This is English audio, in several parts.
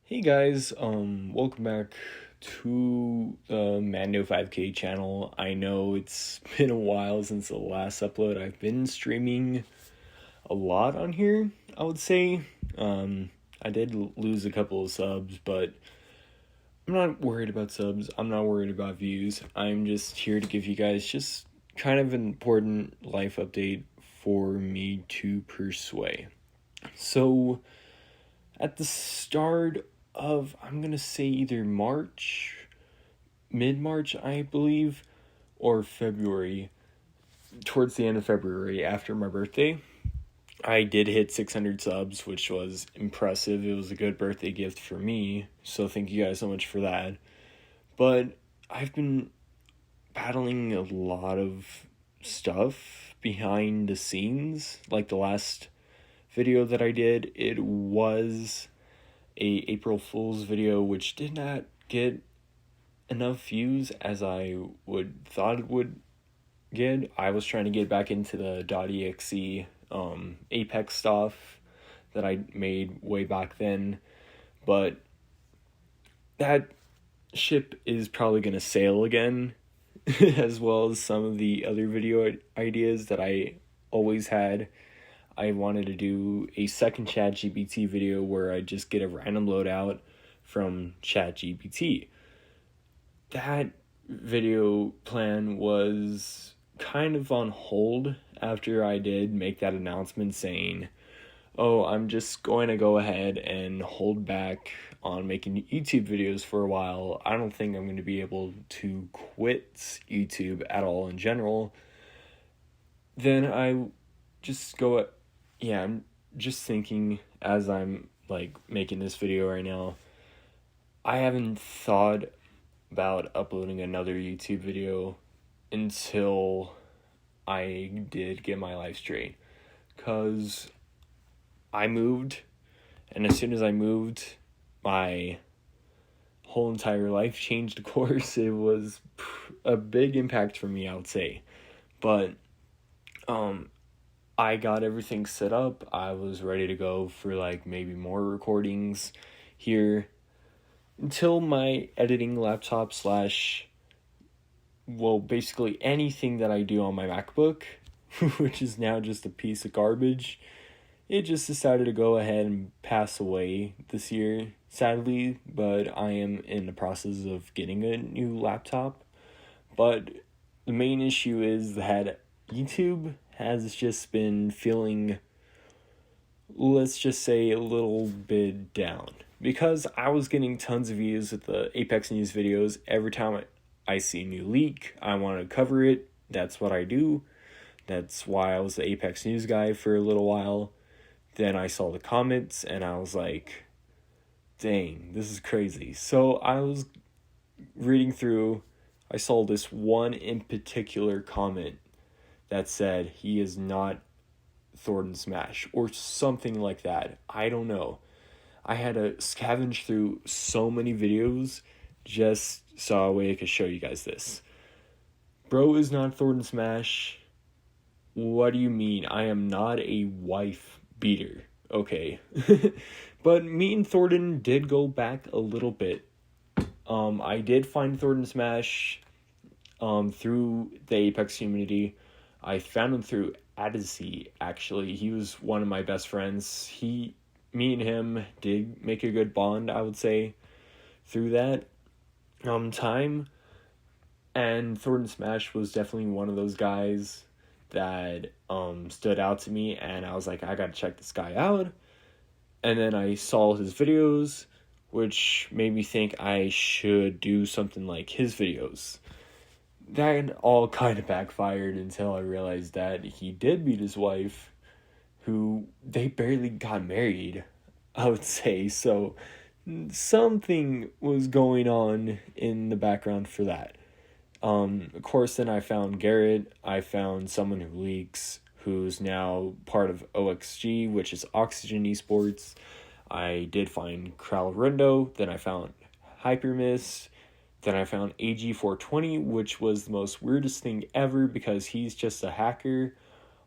Hey guys, welcome back to the Mando 5K channel. I know it's been a while since the last upload. I've been streaming a lot on here, I would say. I did lose a couple of subs, but I'm not worried about subs. I'm not worried about views. I'm just here to give you guys just kind of an important life update for me to pursue. So, at the start of, I'm gonna say either mid-March, I believe, or February, towards the end of February after my birthday, I did hit 600 subs, which was impressive. It was a good birthday gift for me, so thank you guys so much for that. But I've been battling a lot of stuff behind the scenes. Like the last video that I did, it was a April Fool's video, which did not get enough views as I would thought it would get. I was trying to get back into the .exe Apex stuff that I made way back then, but that ship is probably going to sail again, as well as some of the other video ideas that I always had. I wanted to do a second ChatGPT video where I just get a random loadout from ChatGPT. That video plan was kind of on hold after I did make that announcement saying, oh, I'm just going to go ahead and hold back on making YouTube videos for a while. I don't think I'm going to be able to quit YouTube at all in general. Then I just go, I'm just thinking as I'm like making this video right now, I haven't thought about uploading another YouTube video until I did get my life straight, because I moved, and as soon as I moved, my whole entire life changed course. It was a big impact for me, I would say, but I got everything set up. I was ready to go for like maybe more recordings here until my editing laptop basically anything that I do on my MacBook, which is now just a piece of garbage, it just decided to go ahead and pass away this year, sadly, but I am in the process of getting a new laptop. But the main issue is that YouTube has just been feeling, let's just say, a little bit down. Because I was getting tons of views with the Apex News videos. Every time I see a new leak, I want to cover it. That's what I do. That's why I was the Apex News guy for a little while. Then I saw the comments and I was like, dang, this is crazy. So I was reading through, I saw this one in particular comment that said he is not Thornton Smash or something like that. I don't know. I had to scavenge through so many videos just so a way I could show you guys this. Bro is not Thornton Smash. What do you mean? I am not a wife beater. Okay. But me and Thornton did go back a little bit. I did find Thornton Smash through the Apex community. I found him through Odyssey, actually. He was one of my best friends. Me and him did make a good bond, I would say, through that time. And Thornton Smash was definitely one of those guys that stood out to me, and I was like, I gotta check this guy out. And then I saw his videos, which made me think I should do something like his videos. That all kind of backfired until I realized that he did meet his wife, who they barely got married, I would say. So something was going on in the background for that. Of course, then I found Garrett. I found someone who leaks, who's now part of OXG, which is Oxygen Esports. I did find Crowlrindo. Then I found Hypermiss. Then I found AG420, which was the most weirdest thing ever because he's just a hacker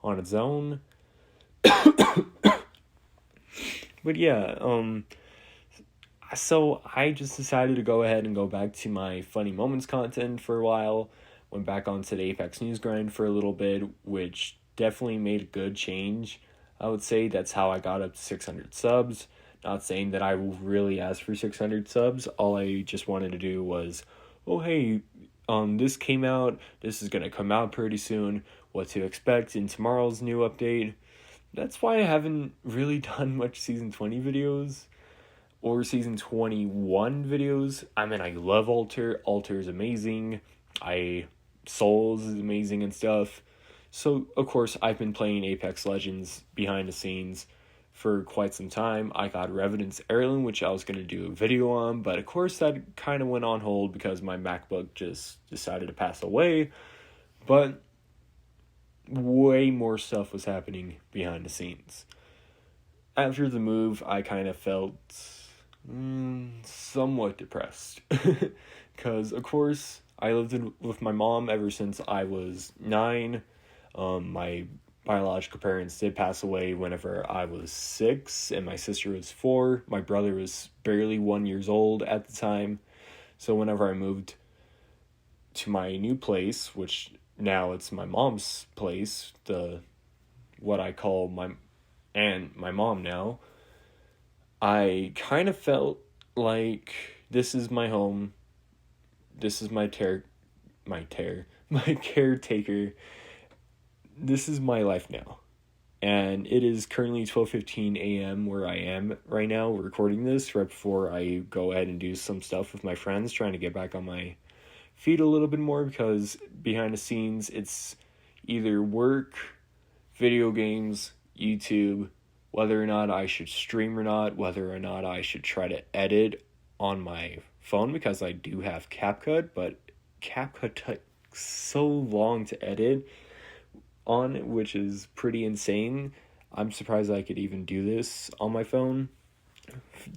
on its own. But yeah, So I just decided to go ahead and go back to my funny moments content for a while. Went back onto the Apex news grind for a little bit, which definitely made a good change. I would say that's how I got up to 600 subs. Not saying that I really asked for 600 subs. All I just wanted to do was, oh hey, this came out. This is gonna come out pretty soon. What to expect in tomorrow's new update. That's why I haven't really done much season 20 videos or season 21 videos. I mean, I love Alter. Alter is amazing. Souls is amazing and stuff. So, of course, I've been playing Apex Legends behind the scenes for quite some time. I got Revenant's Heirloom, which I was going to do a video on, but of course that kind of went on hold because my MacBook just decided to pass away. But way more stuff was happening behind the scenes. After the move, I kind of felt somewhat depressed. Because, of course, I lived with my mom ever since I was 9. My biological parents did pass away whenever I was 6, and my sister was 4. My brother was barely 1 year old at the time. So whenever I moved to my new place, which now it's my mom's place, what I call my mom now, I kind of felt like this is my home. This is my caretaker. This is my life now. And it is currently 12:15 a.m. where I am right now recording this right before I go ahead and do some stuff with my friends, trying to get back on my feet a little bit more, because behind the scenes it's either work, video games, YouTube, whether or not I should stream or not, whether or not I should try to edit on my phone, because I do have CapCut, but CapCut takes so long to edit on, which is pretty insane. I'm surprised I could even do this on my phone.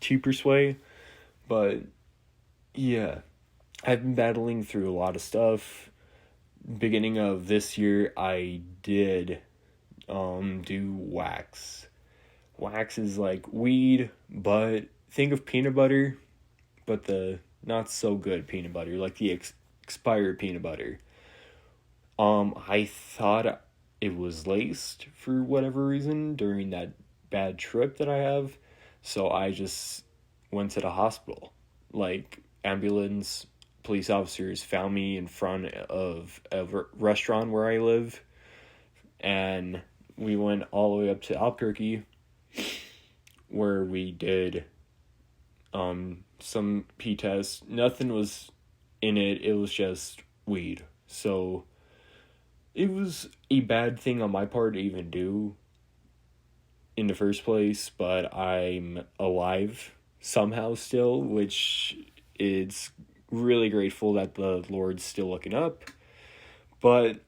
Cheaper way. But yeah, I've been battling through a lot of stuff. Beginning of this year, I did do wax. Wax is like weed, but think of peanut butter, but the not so good peanut butter, like the expired peanut butter. I thought it was laced for whatever reason during that bad trip that I have, so I just went to the hospital. Like, ambulance, police officers found me in front of a restaurant where I live, and we went all the way up to Albuquerque, where we did some pee tests. Nothing was in it. It was just weed. So it was a bad thing on my part to even do in the first place, but I'm alive somehow still, which is really grateful that the Lord's still looking up. But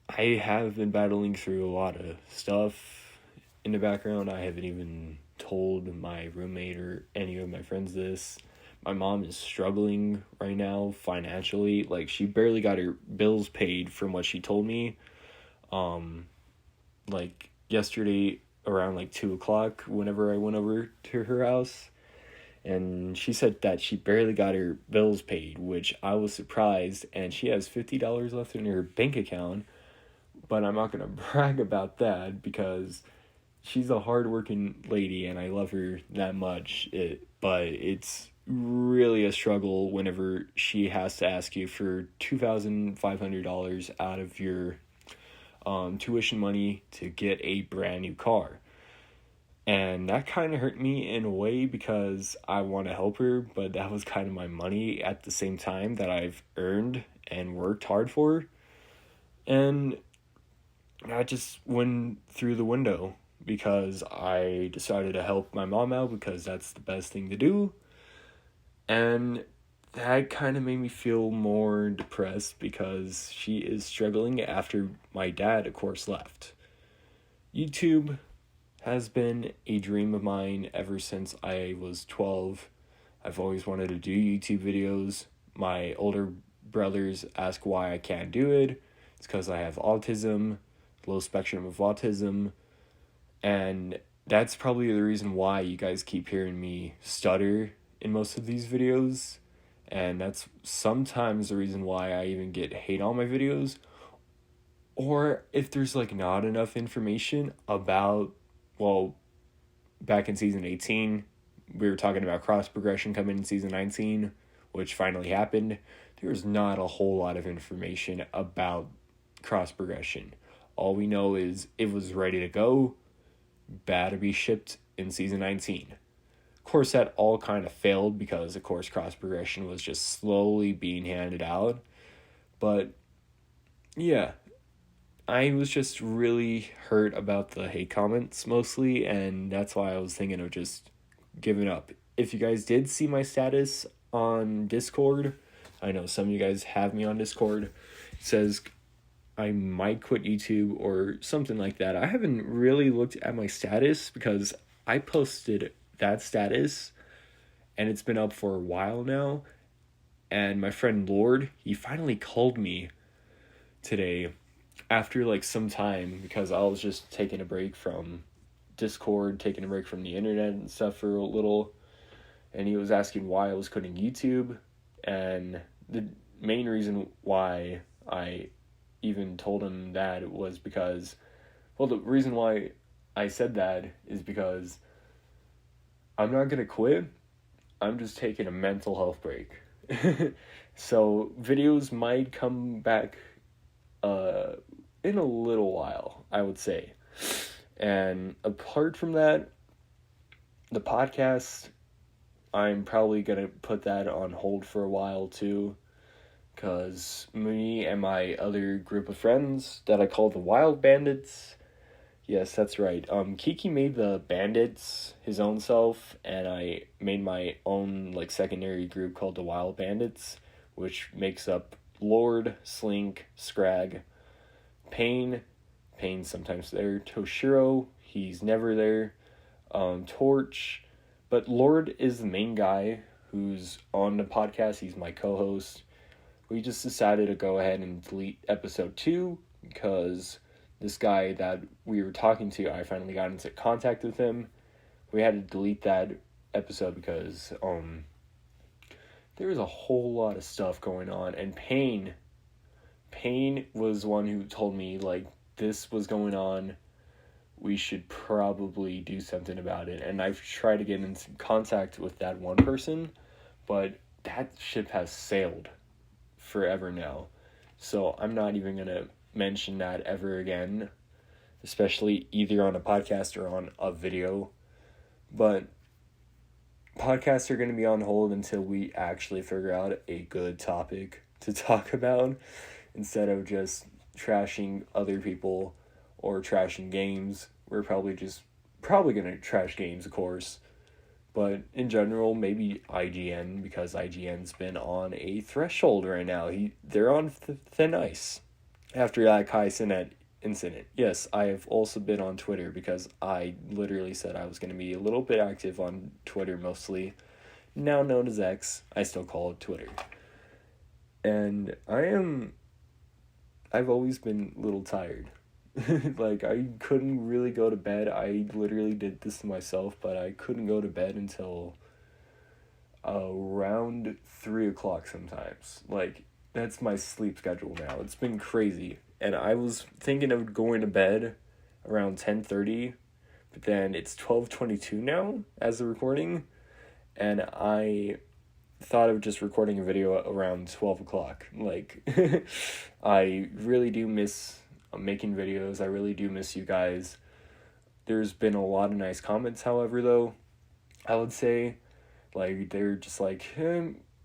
I have been battling through a lot of stuff in the background. I haven't even told my roommate or any of my friends this. My mom is struggling right now financially. Like, she barely got her bills paid from what she told me. Like, yesterday around like 2:00, whenever I went over to her house, and she said that she barely got her bills paid, which I was surprised, and she has $50 left in her bank account. But I'm not gonna brag about that because she's a hardworking lady and I love her that much. But it's really a struggle whenever she has to ask you for $2,500 out of your tuition money to get a brand new car. And that kind of hurt me in a way because I want to help her, but that was kind of my money at the same time that I've earned and worked hard for. And I just went through the window because I decided to help my mom out because that's the best thing to do. And that kind of made me feel more depressed because she is struggling after my dad, of course, left. YouTube has been a dream of mine ever since I was 12. I've always wanted to do YouTube videos. My older brothers ask why I can't do it. It's because I have autism, low spectrum of autism, and that's probably the reason why you guys keep hearing me stutter in most of these videos, and that's sometimes the reason why I even get hate on my videos. Or if there's like not enough information about, well, back in season 18, we were talking about cross progression coming in season 19, which finally happened. There's not a whole lot of information about cross progression. All we know is it was ready to go, bad to be shipped in season 19. Of course, that all kind of failed because, of course, cross progression was just slowly being handed out. But yeah, I was just really hurt about the hate comments mostly, and that's why I was thinking of just giving up. If you guys did see my status on Discord, I know some of you guys have me on Discord, it says I might quit YouTube or something like that. I haven't really looked at my status because I posted that status and it's been up for a while now. And my friend Lord, he finally called me today after like some time because I was just taking a break from Discord, taking a break from the internet and stuff for a little, and he was asking why I was quitting YouTube. And the main reason why I even told him that was because, well, the reason why I said that is because I'm not gonna quit, I'm just taking a mental health break. So videos might come back in a little while, I would say. And apart from that, the podcast, I'm probably going to put that on hold for a while too, because me and my other group of friends that I call the Wild Bandits, yes, that's right, Kiki made the Bandits his own self, and I made my own like secondary group called the Wild Bandits, which makes up Lord, Slink, Scrag, Pain's sometimes there, Toshiro, he's never there, Torch, but Lord is the main guy who's on the podcast. He's my co-host. We just decided to go ahead and delete episode 2 because this guy that we were talking to, I finally got into contact with him. We had to delete that episode because there was a whole lot of stuff going on, and Pain was one who told me like this was going on, we should probably do something about it. And I've tried to get in contact with that one person, but that ship has sailed forever now. So I'm not even going to mention that ever again, especially either on a podcast or on a video. But podcasts are going to be on hold until we actually figure out a good topic to talk about, instead of just trashing other people or trashing games. We're probably going to trash games, of course. But in general, maybe IGN, because IGN's been on a threshold right now. They're on thin ice after that Kai Cenat incident. Yes, I have also been on Twitter because I literally said I was going to be a little bit active on Twitter mostly. Now known as X, I still call it Twitter. And I've always been a little tired. Like, I couldn't really go to bed. I literally did this to myself, but I couldn't go to bed until around 3 o'clock sometimes. Like, that's my sleep schedule now. It's been crazy. And I was thinking of going to bed around 10:30, but then it's 12:22 now as the recording, and I thought of just recording a video around 12 o'clock. Like, I really do miss making videos. I really do miss you guys. There's been a lot of nice comments, however, though, I would say. Like, they're just like,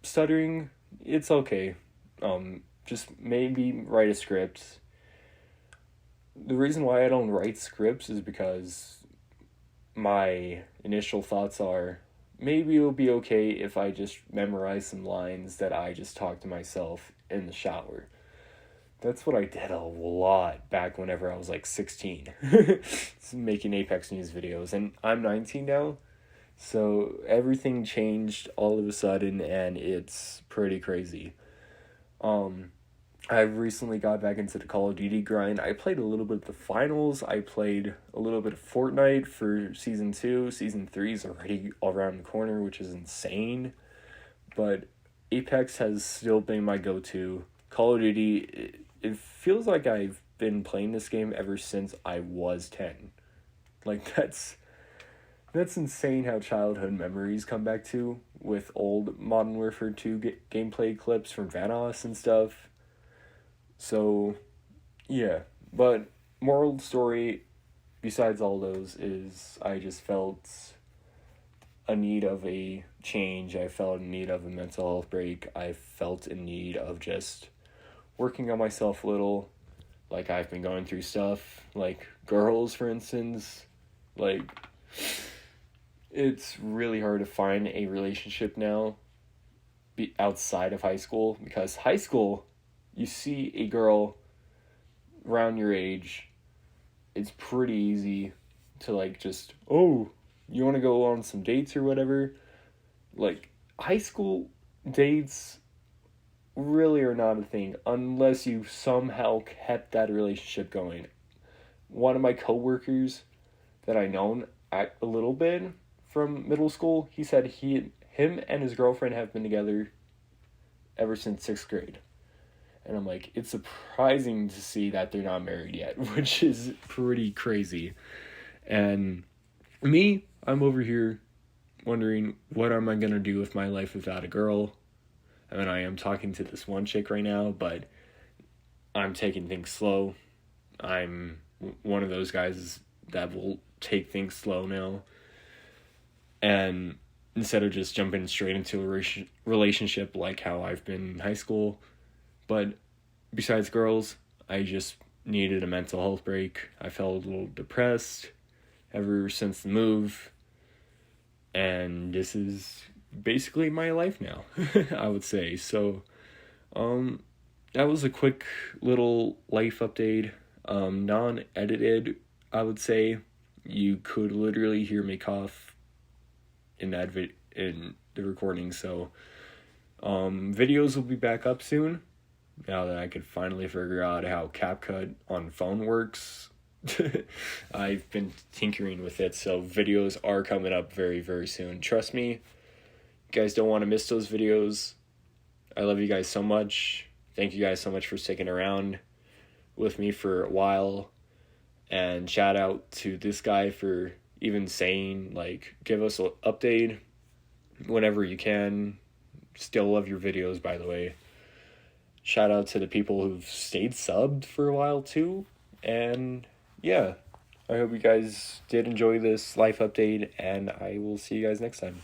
stuttering, it's okay. Just maybe write a script. The reason why I don't write scripts is because my initial thoughts are, maybe it'll be okay if I just memorize some lines that I just talk to myself in the shower. That's what I did a lot back whenever I was like 16. Making Apex News videos. And I'm 19 now. So everything changed all of a sudden and it's pretty crazy. I've recently got back into the Call of Duty grind. I played a little bit of the finals. I played a little bit of Fortnite for Season 2. Season 3 is already around the corner, which is insane. But Apex has still been my go-to. Call of Duty, it feels like I've been playing this game ever since I was 10. Like, that's insane how childhood memories come back to with old Modern Warfare 2 gameplay clips from Vanoss and stuff. So, yeah. But moral of the story, besides all those, is I just felt a need of a change. I felt in need of a mental health break. I felt in need of just working on myself a little. Like, I've been going through stuff, like girls, for instance. Like, it's really hard to find a relationship now outside of high school, because high school, you see a girl around your age, it's pretty easy to, like, just, oh, you want to go on some dates or whatever. Like, high school dates really are not a thing unless you somehow kept that relationship going. One of my coworkers that I known a little bit from middle school, he said him and his girlfriend have been together ever since 6th grade. And I'm like, it's surprising to see that they're not married yet, which is pretty crazy. And me, I'm over here wondering, what am I going to do with my life without a girl? I mean, I am talking to this one chick right now, but I'm taking things slow. I'm one of those guys that will take things slow now. And instead of just jumping straight into a relationship like how I've been in high school. But besides girls, I just needed a mental health break. I felt a little depressed ever since the move. And this is basically my life now, I would say. So, that was a quick little life update. Non-edited, I would say. You could literally hear me cough in that in the recording. So, videos will be back up soon. Now that I could finally figure out how CapCut on phone works. I've been tinkering with it, so videos are coming up very, very soon. Trust me, you guys don't want to miss those videos. I love you guys so much. Thank you guys so much for sticking around with me for a while. And shout out to this guy for even saying, like, give us an update whenever you can. Still love your videos, by the way. Shout out to the people who've stayed subbed for a while too. And yeah, I hope you guys did enjoy this life update, and I will see you guys next time.